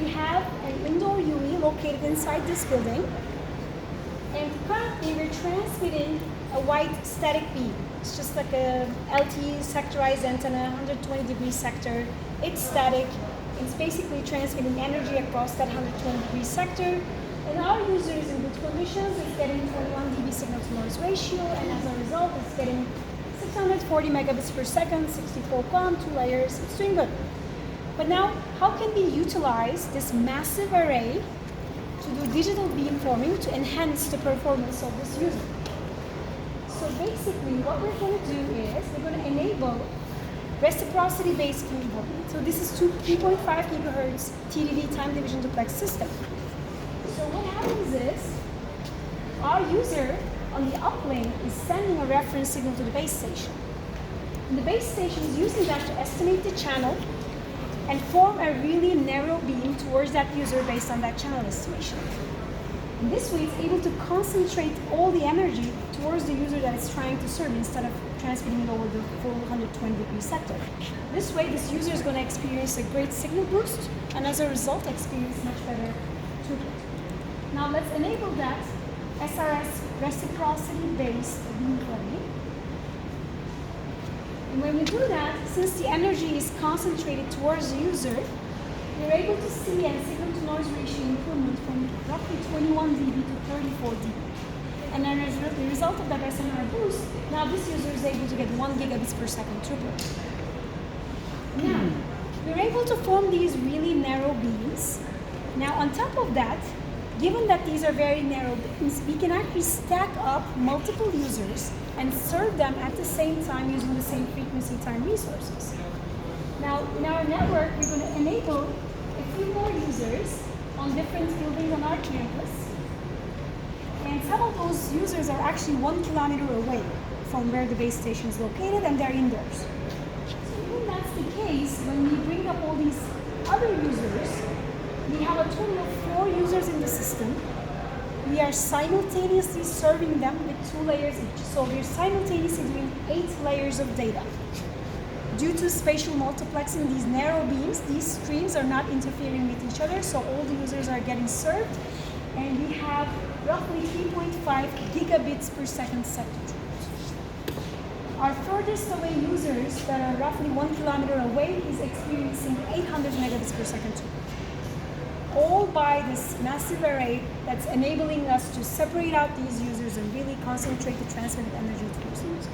we have an indoor UE located inside this building, and currently we're transmitting a white static beam. It's just like a LTE sectorized antenna, 120-degree sector. It's static. It's basically transmitting energy across that 120-degree sector. And our user is in good conditions. It's getting 21 dB signal-to-noise ratio, and as a result, it's getting 640 megabits per second, 64 QAM, 2 layers. It's doing good. But now, how can we utilize this massive array to do digital beamforming to enhance the performance of this user? So basically, what we're going to do is we're going to enable reciprocity-based beamforming. So this is 3.5 gigahertz TDD time division duplex system. So what happens is our user on the uplink is sending a reference signal to the base station. And the base station is using that to estimate the channel and form a really narrow beam towards that user based on that channel estimation. In this way, it's able to concentrate all the energy towards the user that it's trying to serve instead of transmitting it over the full 120-degree sector. This way, this user is going to experience a great signal boost and as a result, experience much better throughput. Now let's enable that SRS reciprocity-based beamforming. And when we do that, since the energy is concentrated towards the user, we're able to see a signal-to-noise ratio improvement from roughly 21 dB to 34 dB. And as a result of that SNR boost, now this user is able to get 1 gigabits per second throughput. Now, we're able to form these really narrow beams. Now, on top of that, given that these are very narrow beams, we can actually stack up multiple users and serve them at the same time using the same frequency time resources. Now, in our network, we're going to enable a few more users on different buildings on our campus. And some of those users are actually 1 kilometer away from where the base station is located, and they're indoors. So even that's the case, when we bring up all these other users, we have a total of 4 users in the system. We are simultaneously serving them with 2 layers each. So we're simultaneously doing 8 layers of data. Due to spatial multiplexing, these narrow beams, these streams are not interfering with each other, so all the users are getting served, and we have roughly 3.5 gigabits per second sector. Our furthest away users that are roughly 1 kilometer away is experiencing 800 megabits per second. All by this massive array that's enabling us to separate out these users and really concentrate the transmitted energy towards the user.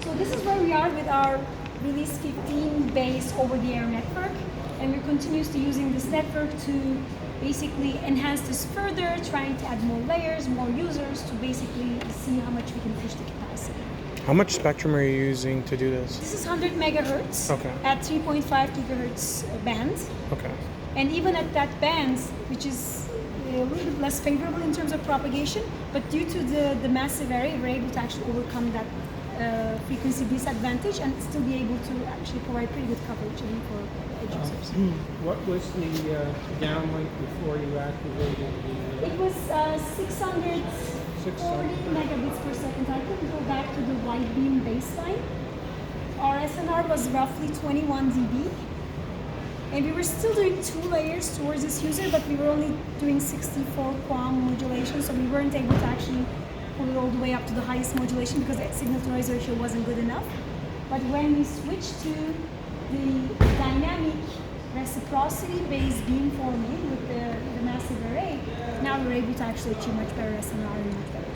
So this is where we are with our Release 15 based over-the-air network, and we're continuously using this network to basically enhance this further, trying to add more layers, more users to basically see how much we can push the capacity. How much spectrum are you using to do this? This is 100 megahertz at 3.5 gigahertz band. Okay. And even at that band, which is a little bit less favorable in terms of propagation, but due to the massive array, we're able to actually overcome that frequency disadvantage and still be able to actually provide pretty good coverage even for edge users. What was the downlink before you activated the... It was 640 megabits per second. I can go back to the wide beam baseline. Our SNR was roughly 21 dB. And we were still doing 2 layers towards this user, but we were only doing 64 QAM modulation, so we weren't able to actually pull it all the way up to the highest modulation because the signal-to-noise ratio wasn't good enough. But when we switched to the dynamic reciprocity-based beamforming with the massive array, now we're able to actually achieve much better SNR and much better